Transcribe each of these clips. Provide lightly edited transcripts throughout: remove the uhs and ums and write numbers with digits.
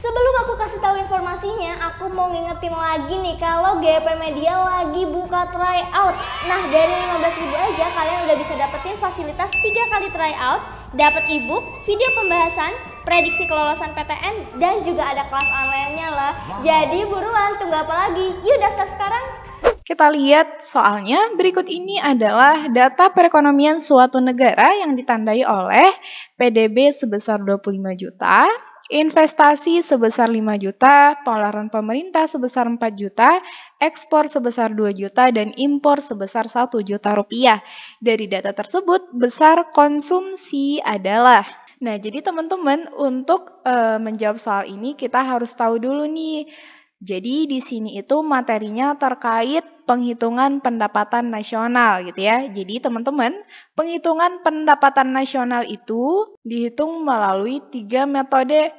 Sebelum aku kasih tahu informasinya, aku mau ngingetin lagi nih kalau GP Media lagi buka tryout. Nah, dari 15.000 aja kalian udah bisa dapetin fasilitas 3 kali tryout, dapat ebook, video pembahasan, prediksi kelolosan PTN, dan juga ada kelas online-nya loh. Jadi buruan, tunggu apa lagi? Yuk daftar sekarang. Kita lihat soalnya berikut ini adalah data perekonomian suatu negara yang ditandai oleh PDB sebesar 25 juta, investasi sebesar 5 juta, pengeluaran pemerintah sebesar 4 juta, ekspor sebesar 2 juta, dan impor sebesar 1 juta rupiah. Dari data tersebut, besar konsumsi adalah... Nah, jadi teman-teman untuk menjawab soal ini kita harus tahu dulu nih. Jadi di sini itu materinya terkait penghitungan pendapatan nasional gitu ya. Jadi teman-teman, penghitungan pendapatan nasional itu dihitung melalui 3 metode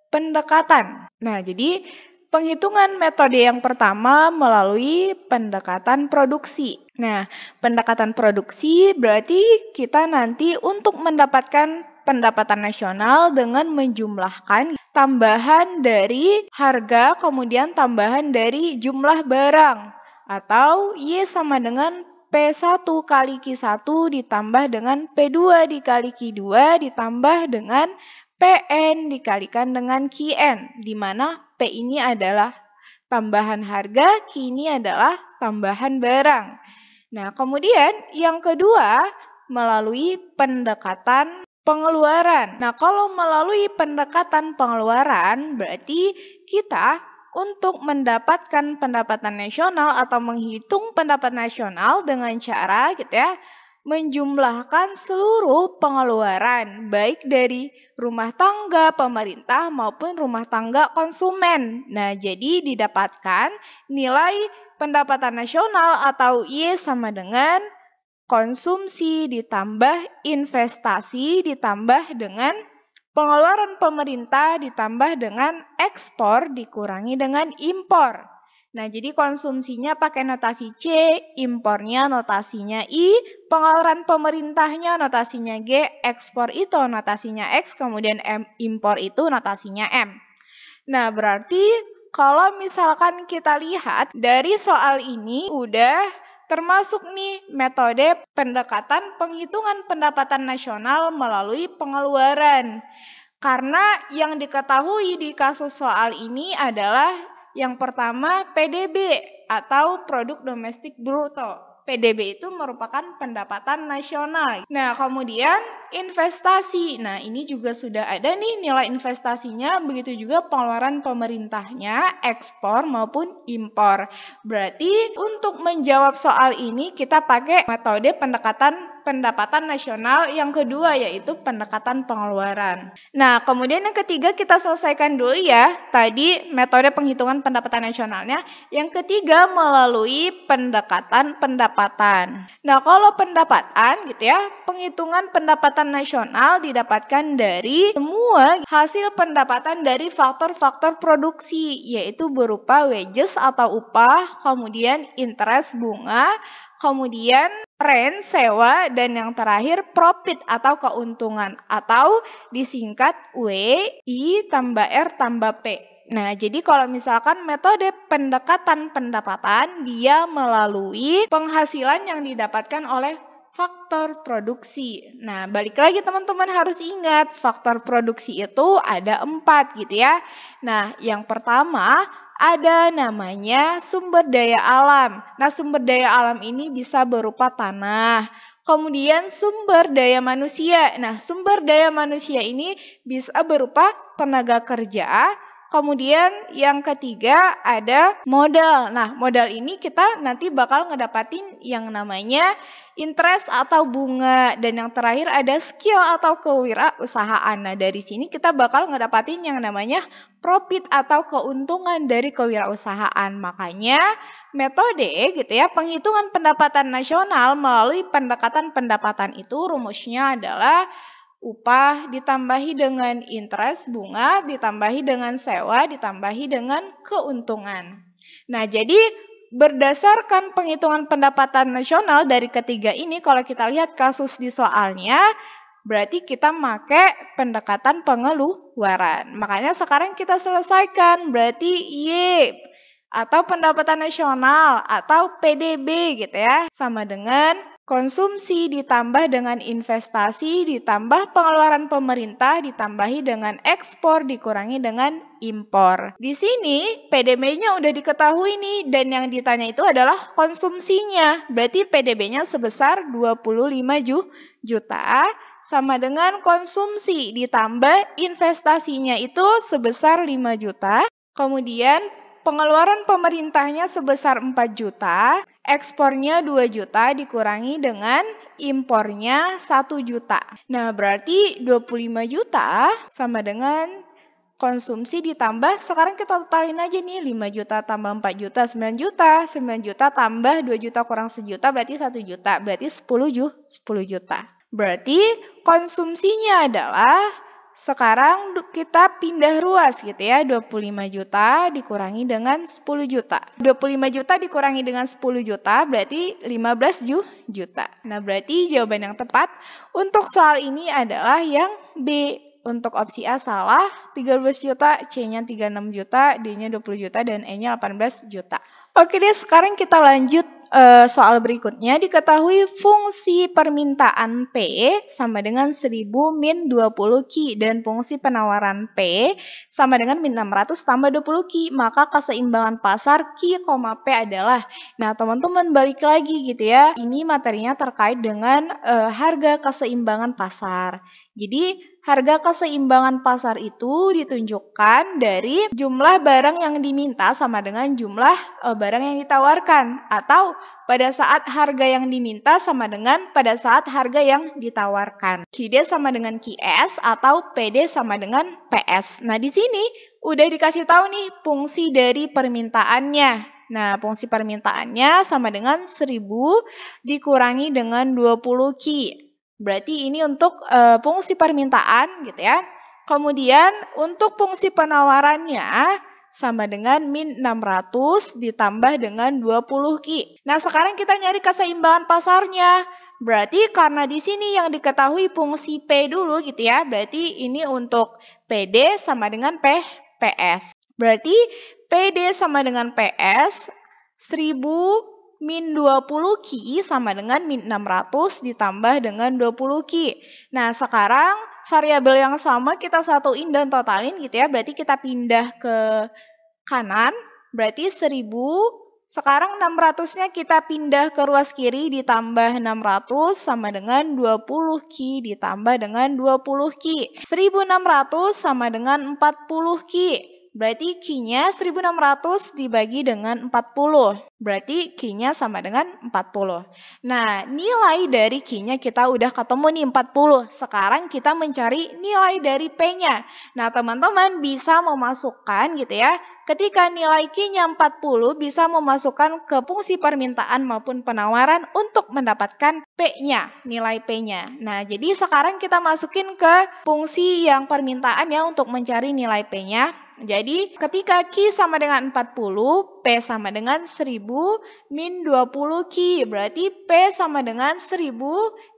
pendekatan. Nah, jadi penghitungan metode yang pertama melalui pendekatan produksi. Nah, pendekatan produksi berarti kita nanti untuk mendapatkan pendapatan nasional dengan menjumlahkan tambahan dari harga kemudian tambahan dari jumlah barang atau Y sama dengan P1 kali Q1 ditambah dengan P2 dikali Q2 ditambah dengan PN dikalikan dengan QN, di mana P ini adalah tambahan harga, Q ini adalah tambahan barang. Nah, kemudian yang kedua melalui pendekatan pengeluaran. Nah, kalau melalui pendekatan pengeluaran berarti kita untuk mendapatkan pendapatan nasional atau menghitung pendapatan nasional dengan cara gitu ya, menjumlahkan seluruh pengeluaran baik dari rumah tangga pemerintah maupun rumah tangga konsumen. Nah, jadi didapatkan nilai pendapatan nasional atau Y sama dengan konsumsi ditambah investasi ditambah dengan pengeluaran pemerintah ditambah dengan ekspor dikurangi dengan impor. Nah, jadi konsumsinya pakai notasi C, impornya notasinya I, pengeluaran pemerintahnya notasinya G, ekspor itu notasinya X, kemudian impor itu notasinya M. Nah, berarti kalau misalkan kita lihat dari soal ini udah termasuk nih metode pendekatan penghitungan pendapatan nasional melalui pengeluaran. Karena yang diketahui di kasus soal ini adalah yang pertama PDB atau Produk Domestik Bruto. PDB itu merupakan pendapatan nasional. Nah, kemudian investasi. Nah, ini juga sudah ada nih nilai investasinya, begitu juga pengeluaran pemerintahnya, ekspor maupun impor. Berarti untuk menjawab soal ini kita pakai metode pendapatan nasional yang kedua yaitu pendekatan pengeluaran. Nah, kemudian yang ketiga kita selesaikan dulu ya. Tadi metode penghitungan pendapatan nasionalnya. Yang ketiga melalui pendekatan pendapatan. Nah, kalau pendapatan gitu ya, penghitungan pendapatan nasional didapatkan dari semua hasil pendapatan dari faktor-faktor produksi yaitu berupa wages atau upah, kemudian interest bunga, kemudian rent, sewa, dan yang terakhir profit atau keuntungan atau disingkat W, I tambah R tambah P. Nah, jadi kalau misalkan metode pendekatan pendapatan dia melalui penghasilan yang didapatkan oleh faktor produksi. Nah, balik lagi teman-teman harus ingat faktor produksi itu ada 4 gitu ya. Nah, yang pertama ada namanya sumber daya alam. Nah, sumber daya alam ini bisa berupa tanah. Kemudian sumber daya manusia. Nah, sumber daya manusia ini bisa berupa tenaga kerja. Kemudian yang ketiga ada modal. Nah, modal ini kita nanti bakal ngedapatin yang namanya interest atau bunga. Dan yang terakhir ada skill atau kewirausahaan. Nah, dari sini kita bakal ngedapatin yang namanya profit atau keuntungan dari kewirausahaan. Makanya metode gitu ya, penghitungan pendapatan nasional melalui pendekatan pendapatan itu rumusnya adalah upah ditambahi dengan interest bunga, ditambahi dengan sewa, ditambahi dengan keuntungan. Nah, jadi berdasarkan penghitungan pendapatan nasional dari ketiga ini, kalau kita lihat kasus di soalnya, Berarti kita pakai pendekatan pengeluaran. Makanya sekarang kita selesaikan. Berarti Y atau pendapatan nasional atau PDB gitu ya. Sama dengan konsumsi ditambah dengan investasi ditambah pengeluaran pemerintah ditambahi dengan ekspor dikurangi dengan impor. Di sini PDB-nya udah diketahui nih dan yang ditanya itu adalah konsumsinya. Berarti PDB-nya sebesar 25 juta sama dengan konsumsi ditambah investasinya itu sebesar 5 juta. Kemudian pengeluaran pemerintahnya sebesar 4 juta, ekspornya 2 juta dikurangi dengan impornya 1 juta. Nah, berarti 25 juta sama dengan konsumsi ditambah, sekarang kita totalin aja nih, 5 juta tambah 4 juta, 9 juta. 9 juta tambah 2 juta kurang 1 juta berarti 1 juta, berarti 10 juta. Berarti konsumsinya adalah sekarang kita pindah ruas gitu ya, 25 juta dikurangi dengan 10 juta. 25 juta dikurangi dengan 10 juta berarti 15 juta. Nah, berarti jawaban yang tepat untuk soal ini adalah yang B. Untuk opsi A salah, 13 juta, C-nya 36 juta, D-nya 20 juta, dan E-nya 18 juta. Oke deh, sekarang kita lanjut soal berikutnya. Diketahui fungsi permintaan P sama dengan 1000 min 20 Ki dan fungsi penawaran P sama dengan min 600 tambah 20 Ki. Maka keseimbangan pasar Ki, P adalah. Nah, teman-teman balik lagi gitu ya. Ini materinya terkait dengan harga keseimbangan pasar. Jadi, harga keseimbangan pasar itu ditunjukkan dari jumlah barang yang diminta sama dengan jumlah barang yang ditawarkan. Atau pada saat harga yang diminta sama dengan pada saat harga yang ditawarkan. QD sama dengan QS atau PD sama dengan PS. Nah, di sini udah dikasih tahu nih fungsi dari permintaannya. Nah, fungsi permintaannya sama dengan 1000 dikurangi dengan 20 Ki. Berarti ini untuk fungsi permintaan gitu ya. Kemudian untuk fungsi penawarannya sama dengan min 600 ditambah dengan 20 Ki. Nah, sekarang kita nyari keseimbangan pasarnya. Berarti karena di sini yang diketahui fungsi P dulu gitu ya. Berarti ini untuk PD sama dengan PS. Berarti PD sama dengan PS 1000 min 20 Ki sama dengan min 600 ditambah dengan 20 Ki. Nah, sekarang variabel yang sama kita satuin dan totalin gitu ya. Berarti kita pindah ke kanan. Berarti 1000. Sekarang 600-nya kita pindah ke ruas kiri ditambah 600 sama dengan 20 Ki ditambah dengan 20 Ki. 1600 sama dengan 40 Ki. Berarti Ki-nya 1600 dibagi dengan 40. Berarti Ki-nya sama dengan 40. Nah, nilai dari Ki-nya kita udah ketemu nih 40. Sekarang kita mencari nilai dari P-nya. Nah, teman-teman bisa memasukkan gitu ya. Ketika nilai Ki-nya 40 bisa memasukkan ke fungsi permintaan maupun penawaran untuk mendapatkan P-nya, nilai P-nya. Nah, jadi sekarang kita masukin ke fungsi yang permintaan ya untuk mencari nilai P-nya. Jadi, ketika Ki sama dengan 40, P sama dengan 1000 min 20 Ki. Berarti P sama dengan 1000,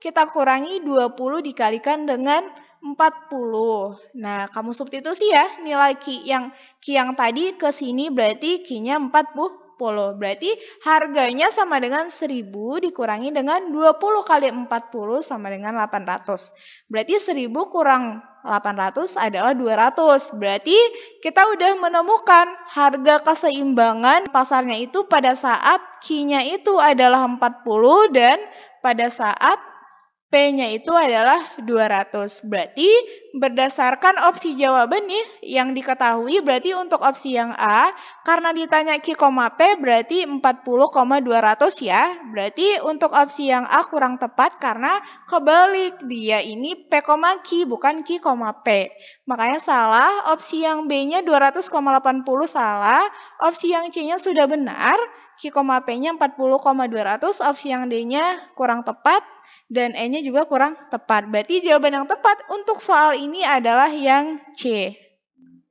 kita kurangi 20 dikalikan dengan 40. Nah, kamu substitusi ya nilai Ki yang tadi ke sini berarti Ki-nya 40. Berarti harganya sama dengan 1000 dikurangi dengan 20 kali 40 sama dengan 800. Berarti 1000 kurang 800 adalah 200. Berarti kita udah menemukan harga keseimbangan pasarnya itu pada saat Ki-nya itu adalah 40 dan pada saat P-nya itu adalah 200. Berarti berdasarkan opsi jawaban nih yang diketahui berarti untuk opsi yang A karena ditanya Q, P berarti 40,200 ya. Berarti untuk opsi yang A kurang tepat karena kebalik dia ini P, Q bukan Q, P. Makanya salah, opsi yang B-nya 200,80 salah, opsi yang C-nya sudah benar, Q, P-nya 40,200, opsi yang D-nya kurang tepat. Dan E-nya juga kurang tepat. Berarti jawaban yang tepat untuk soal ini adalah yang C.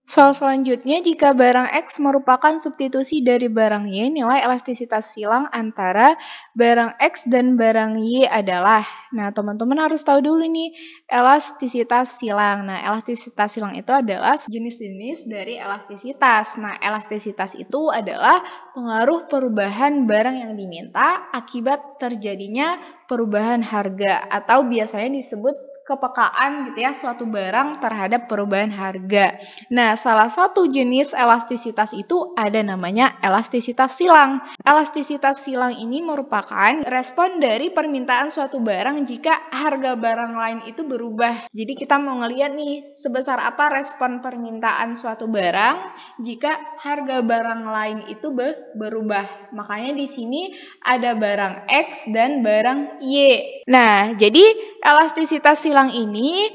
Soal selanjutnya, jika barang X merupakan substitusi dari barang Y, nilai elastisitas silang antara barang X dan barang Y adalah. Nah, teman-teman harus tahu dulu nih, elastisitas silang. Nah, elastisitas silang itu adalah jenis-jenis dari elastisitas. Nah, elastisitas itu adalah pengaruh perubahan barang yang diminta akibat terjadinya perubahan harga, atau biasanya disebut kepekaan gitu ya suatu barang terhadap perubahan harga. Nah, salah satu jenis elastisitas itu ada namanya elastisitas silang. Elastisitas silang ini merupakan respon dari permintaan suatu barang jika harga barang lain itu berubah. Jadi kita mau ngeliat nih sebesar apa respon permintaan suatu barang jika harga barang lain itu berubah. Makanya di sini ada barang X dan barang Y. Nah, jadi elastisitas silang ini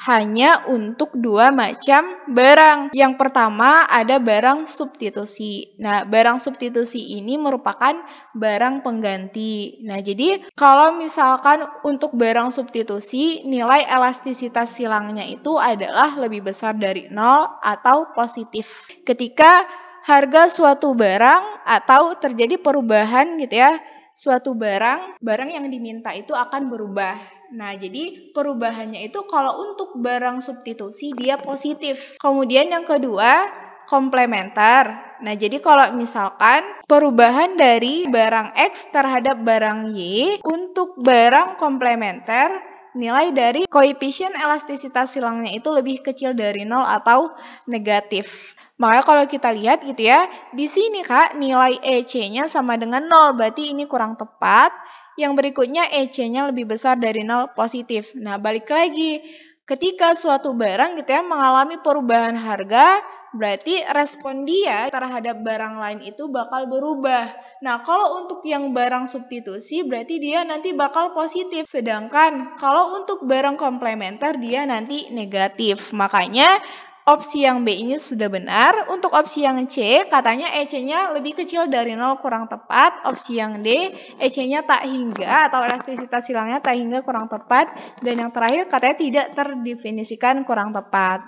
hanya untuk dua macam barang. Yang pertama ada barang substitusi. Nah, barang substitusi ini merupakan barang pengganti. Nah, jadi kalau misalkan untuk barang substitusi, nilai elastisitas silangnya itu adalah lebih besar dari 0 atau positif. Ketika harga suatu barang atau terjadi perubahan gitu ya, suatu barang yang diminta itu akan berubah. Nah, jadi perubahannya itu kalau untuk barang substitusi dia positif. Kemudian yang kedua, komplementer. Nah, jadi kalau misalkan perubahan dari barang X terhadap barang Y untuk barang komplementer, nilai dari koefisien elastisitas silangnya itu lebih kecil dari 0 atau negatif. Makanya kalau kita lihat gitu ya, di sini Kak nilai EC-nya sama dengan 0, berarti ini kurang tepat. Yang berikutnya EC-nya lebih besar dari 0 positif. Nah, balik lagi, ketika suatu barang gitu ya mengalami perubahan harga, berarti respon dia terhadap barang lain itu bakal berubah. Nah, kalau untuk yang barang substitusi berarti dia nanti bakal positif. Sedangkan kalau untuk barang komplementer dia nanti negatif. Makanya opsi yang B ini sudah benar. Untuk opsi yang C, katanya EC-nya lebih kecil dari 0 kurang tepat. Opsi yang D, EC-nya tak hingga atau elastisitas silangnya tak hingga kurang tepat. Dan yang terakhir katanya tidak terdefinisikan kurang tepat.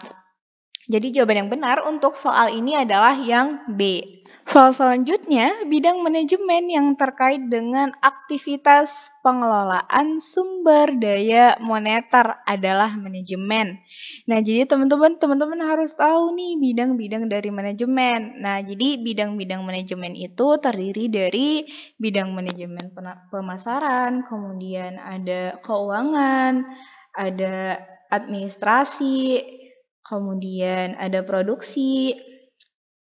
Jadi jawaban yang benar untuk soal ini adalah yang B. Soal selanjutnya, bidang manajemen yang terkait dengan aktivitas pengelolaan sumber daya moneter adalah manajemen. Nah, jadi teman-teman harus tahu nih bidang-bidang dari manajemen. Nah, jadi bidang-bidang manajemen itu terdiri dari bidang manajemen pemasaran, kemudian ada keuangan, ada administrasi, kemudian ada produksi,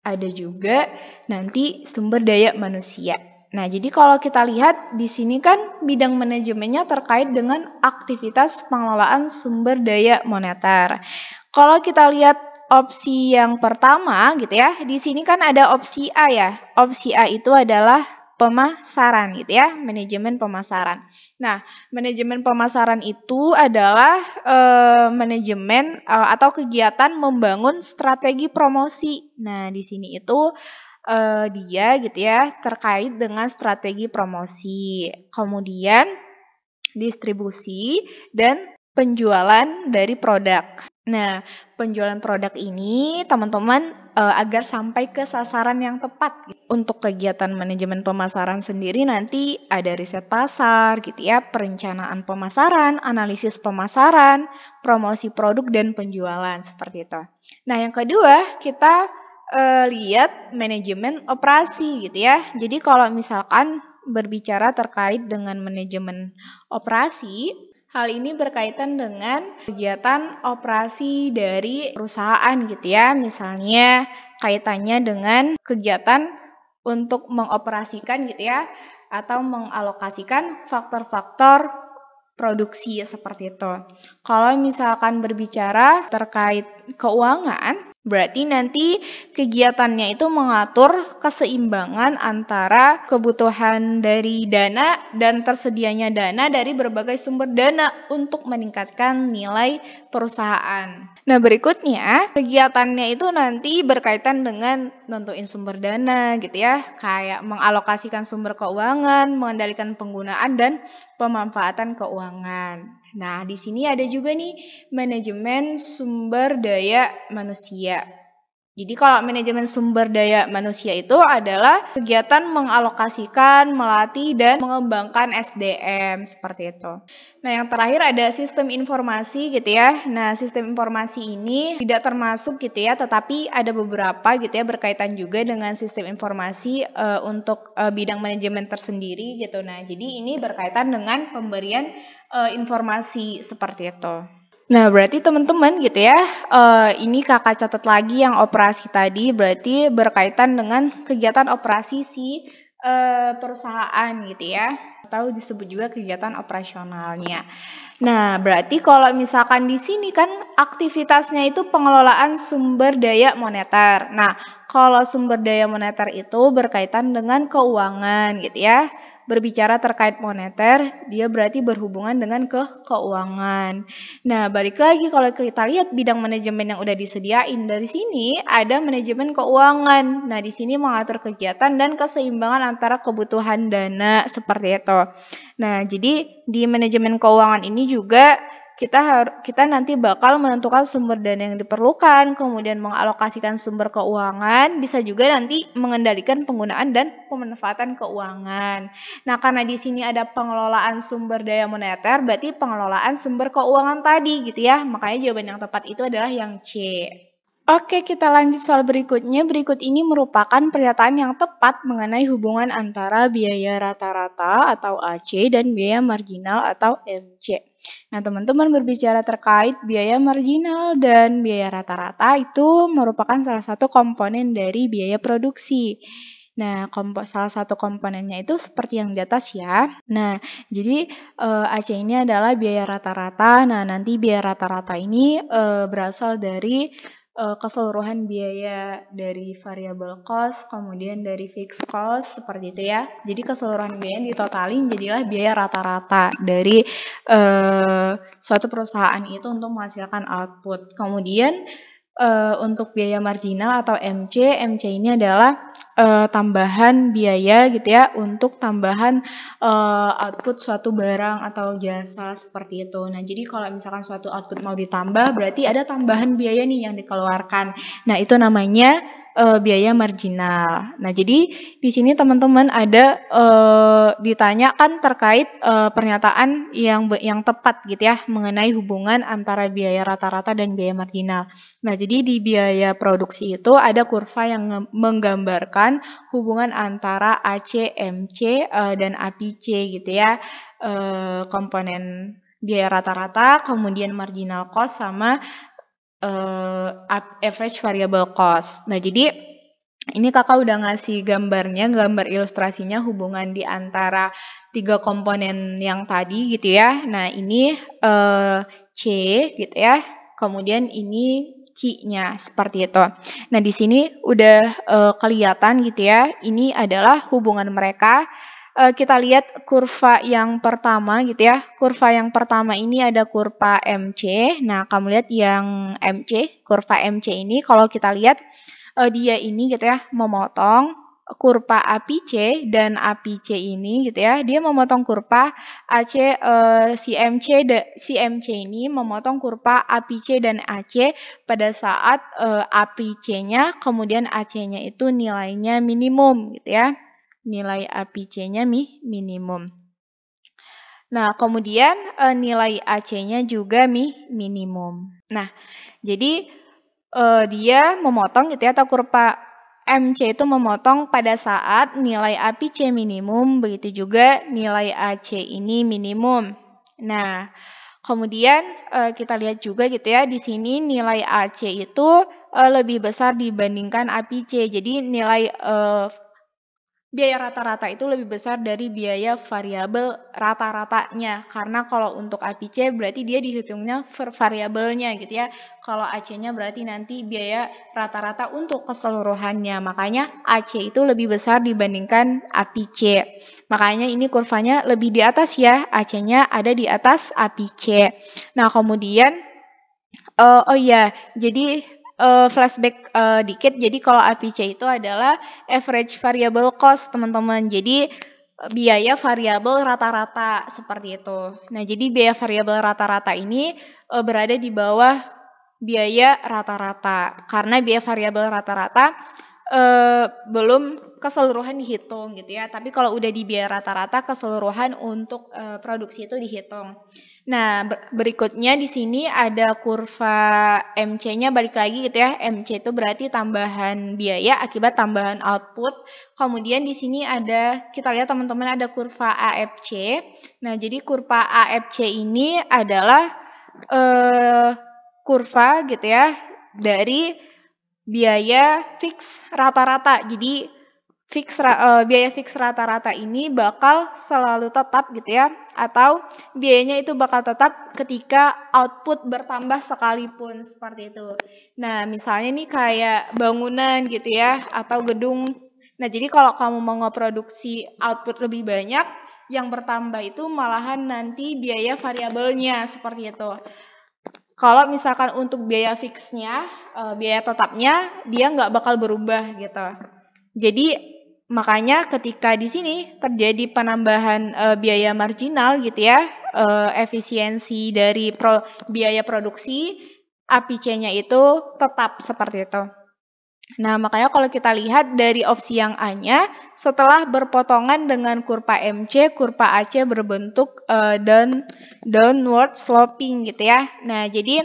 ada juga nanti sumber daya manusia. Nah, jadi kalau kita lihat di sini kan bidang manajemennya terkait dengan aktivitas pengelolaan sumber daya moneter. Kalau kita lihat opsi yang pertama gitu ya, di sini kan ada opsi A ya. Opsi A itu adalah pemasaran gitu ya, manajemen pemasaran. Nah, manajemen pemasaran itu adalah manajemen atau kegiatan membangun strategi promosi. Nah, di sini itu dia gitu ya terkait dengan strategi promosi, kemudian distribusi dan penjualan dari produk. Nah, penjualan produk ini teman-teman agar sampai ke sasaran yang tepat. Untuk kegiatan manajemen pemasaran sendiri nanti ada riset pasar gitu ya, perencanaan pemasaran, analisis pemasaran, promosi produk dan penjualan seperti itu. Nah, yang kedua kita lihat manajemen operasi gitu ya. Jadi kalau misalkan berbicara terkait dengan manajemen operasi, hal ini berkaitan dengan kegiatan operasi dari perusahaan gitu ya. Misalnya kaitannya dengan kegiatan untuk mengoperasikan gitu ya, atau mengalokasikan faktor-faktor produksi seperti itu. Kalau misalkan berbicara terkait keuangan, berarti nanti kegiatannya itu mengatur keseimbangan antara kebutuhan dari dana dan tersedianya dana dari berbagai sumber dana untuk meningkatkan nilai perusahaan. Nah, berikutnya kegiatannya itu nanti berkaitan dengan nentuin sumber dana gitu ya, kayak mengalokasikan sumber keuangan, mengendalikan penggunaan dan pemanfaatan keuangan. Nah, di sini ada juga nih manajemen sumber daya manusia. Jadi kalau manajemen sumber daya manusia itu adalah kegiatan mengalokasikan, melatih, dan mengembangkan SDM seperti itu. Nah, yang terakhir ada sistem informasi gitu ya. Nah, sistem informasi ini tidak termasuk gitu ya, tetapi ada beberapa gitu ya berkaitan juga dengan sistem informasi untuk bidang manajemen tersendiri gitu. Nah, jadi ini berkaitan dengan pemberian informasi seperti itu. Nah, berarti teman-teman gitu ya, ini kakak catat lagi yang operasi tadi, berarti berkaitan dengan kegiatan operasi si perusahaan gitu ya, atau disebut juga kegiatan operasionalnya. Nah, berarti kalau misalkan di sini kan aktivitasnya itu pengelolaan sumber daya moneter. Nah, kalau sumber daya moneter itu berkaitan dengan keuangan gitu ya. Berbicara terkait moneter, dia berarti berhubungan dengan keuangan. Nah, balik lagi kalau kita lihat bidang manajemen yang udah disediain dari sini ada manajemen keuangan. Nah, di sini mengatur kegiatan dan keseimbangan antara kebutuhan dana seperti itu. Nah, jadi di manajemen keuangan ini juga kita nanti bakal menentukan sumber dana yang diperlukan, kemudian mengalokasikan sumber keuangan, bisa juga nanti mengendalikan penggunaan dan pemanfaatan keuangan. Nah, karena di sini ada pengelolaan sumber daya moneter, berarti pengelolaan sumber keuangan tadi gitu ya. Makanya jawaban yang tepat itu adalah yang C. Oke, kita lanjut soal berikutnya. Berikut ini merupakan pernyataan yang tepat mengenai hubungan antara biaya rata-rata atau AC dan biaya marginal atau MC. Nah, teman-teman berbicara terkait biaya marginal dan biaya rata-rata itu merupakan salah satu komponen dari biaya produksi. Nah, salah satu komponennya itu seperti yang di atas ya. Nah, jadi AC ini adalah biaya rata-rata. Nah, nanti biaya rata-rata ini berasal dari keseluruhan biaya dari variable cost, kemudian dari fixed cost, seperti itu ya. Jadi keseluruhan biaya ditotalin jadilah biaya rata-rata dari suatu perusahaan itu untuk menghasilkan output. Kemudian untuk biaya marginal atau MC ini adalah tambahan biaya gitu ya untuk tambahan output suatu barang atau jasa seperti itu. Nah, jadi kalau misalkan suatu output mau ditambah berarti ada tambahan biaya nih yang dikeluarkan. Nah, itu namanya biaya marginal. Nah, jadi di sini teman-teman ada ditanyakan terkait pernyataan yang tepat gitu ya mengenai hubungan antara biaya rata-rata dan biaya marginal. Nah, jadi di biaya produksi itu ada kurva yang menggambarkan hubungan antara AC, MC, dan APC gitu ya. Komponen biaya rata-rata, kemudian marginal cost sama average variable cost. Nah, jadi ini kakak udah ngasih gambarnya, gambar ilustrasinya hubungan di antara tiga komponen yang tadi gitu ya. Nah, ini C gitu ya. Kemudian ini Q-nya seperti itu. Nah, di sini udah kelihatan gitu ya. Ini adalah hubungan mereka. Kita lihat kurva yang pertama gitu ya. Kurva yang pertama ini ada kurva MC. Nah, kamu lihat yang MC, kurva MC ini kalau kita lihat dia ini gitu ya memotong kurva APC dan APC ini gitu ya. Dia memotong kurva AC CMC ini memotong kurva APC dan AC pada saat APC-nya kemudian AC-nya itu nilainya minimum gitu ya. Nilai APC-nya minimum. Nah, kemudian nilai AC-nya juga minimum. Nah, jadi dia memotong gitu ya, atau kurva MC itu memotong pada saat nilai APC minimum, begitu juga nilai AC ini minimum. Nah, kemudian kita lihat juga gitu ya, di sini nilai AC itu lebih besar dibandingkan APC. Jadi nilai biaya rata-rata itu lebih besar dari biaya variabel rata-ratanya. Karena kalau untuk APC berarti dia dihitungnya per variabelnya gitu ya. Kalau AC-nya berarti nanti biaya rata-rata untuk keseluruhannya. Makanya AC itu lebih besar dibandingkan APC. Makanya ini kurvanya lebih di atas ya. AC-nya ada di atas APC. Nah, kemudian oh iya, jadi flashback dikit. Jadi kalau APC itu adalah average variable cost, teman-teman. Jadi biaya variabel rata-rata seperti itu. Nah, jadi biaya variabel rata-rata ini berada di bawah biaya rata-rata. Karena biaya variabel rata-rata belum keseluruhan dihitung gitu ya. Tapi kalau udah di biaya rata-rata keseluruhan untuk produksi itu dihitung. Nah, berikutnya di sini ada kurva MC-nya balik lagi gitu ya. MC itu berarti tambahan biaya akibat tambahan output. Kemudian di sini ada, kita lihat teman-teman ada kurva AFC. Nah, jadi kurva AFC ini adalah kurva gitu ya dari biaya fix rata-rata. Jadi biaya fix rata-rata ini bakal selalu tetap gitu ya, atau biayanya itu bakal tetap ketika output bertambah sekalipun, seperti itu. Nah, misalnya nih kayak bangunan gitu ya, atau gedung. Nah, jadi kalau kamu mau ngeproduksi output lebih banyak, yang bertambah itu malahan nanti biaya variabelnya, seperti itu. Kalau misalkan untuk biaya fixnya, biaya tetapnya, dia nggak bakal berubah gitu. Jadi makanya ketika di sini terjadi penambahan biaya marginal gitu ya, efisiensi dari biaya produksi, APC-nya itu tetap seperti itu. Nah, makanya kalau kita lihat dari opsi yang A-nya, setelah berpotongan dengan kurva MC, kurva AC berbentuk downward sloping gitu ya. Nah, jadi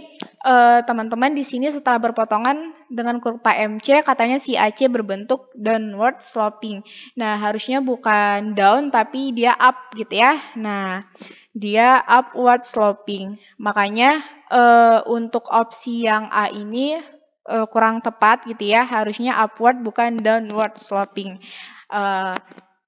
teman-teman di sini setelah berpotongan dengan kurva MC, katanya si AC berbentuk downward sloping. Nah, harusnya bukan down, tapi dia up gitu ya. Nah, dia upward sloping. Makanya untuk opsi yang A ini kurang tepat gitu ya, harusnya upward bukan downward sloping.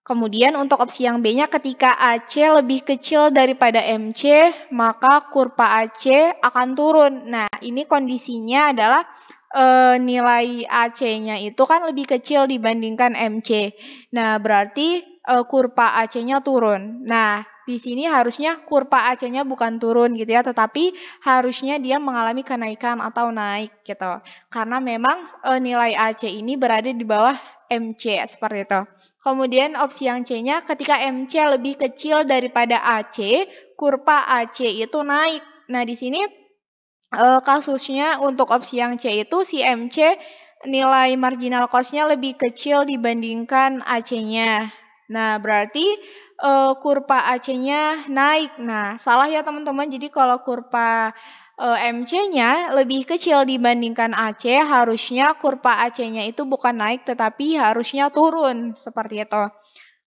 Kemudian untuk opsi yang B-nya, ketika AC lebih kecil daripada MC, maka kurva AC akan turun. Nah, ini kondisinya adalah nilai AC-nya itu kan lebih kecil dibandingkan MC. Nah, berarti kurva AC-nya turun. Nah, di sini harusnya kurva AC-nya bukan turun gitu ya, tetapi harusnya dia mengalami kenaikan atau naik gitu. Karena memang nilai AC ini berada di bawah MC seperti itu. Kemudian opsi yang C-nya, ketika MC lebih kecil daripada AC, kurva AC itu naik. Nah, di sini kasusnya untuk opsi yang C itu si MC nilai marginal cost-nya lebih kecil dibandingkan AC-nya. Nah, berarti kurva AC-nya naik. Nah, salah ya teman-teman. Jadi kalau kurva MC-nya lebih kecil dibandingkan AC, harusnya kurva AC-nya itu bukan naik tetapi harusnya turun, seperti itu.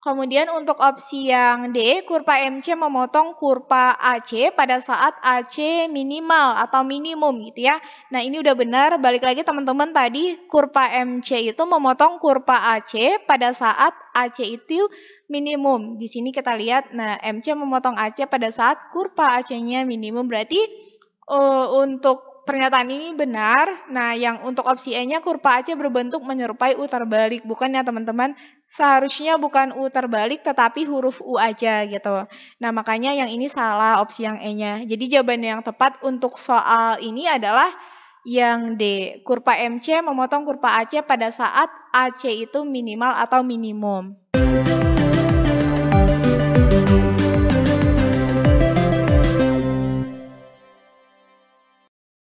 Kemudian untuk opsi yang D, kurva MC memotong kurva AC pada saat AC minimal atau minimum gitu ya. Nah, ini udah benar, balik lagi teman-teman, tadi kurva MC itu memotong kurva AC pada saat AC itu minimum. Di sini kita lihat, nah MC memotong AC pada saat kurva AC-nya minimum, berarti untuk pernyataan ini benar. Nah, yang untuk opsi E-nya kurva AC berbentuk menyerupai U terbalik. Bukan ya teman-teman, seharusnya bukan U terbalik tetapi huruf U aja gitu. Nah, makanya yang ini salah opsi yang E-nya. Jadi jawaban yang tepat untuk soal ini adalah yang D. Kurva MC memotong kurva AC pada saat AC itu minimal atau minimum.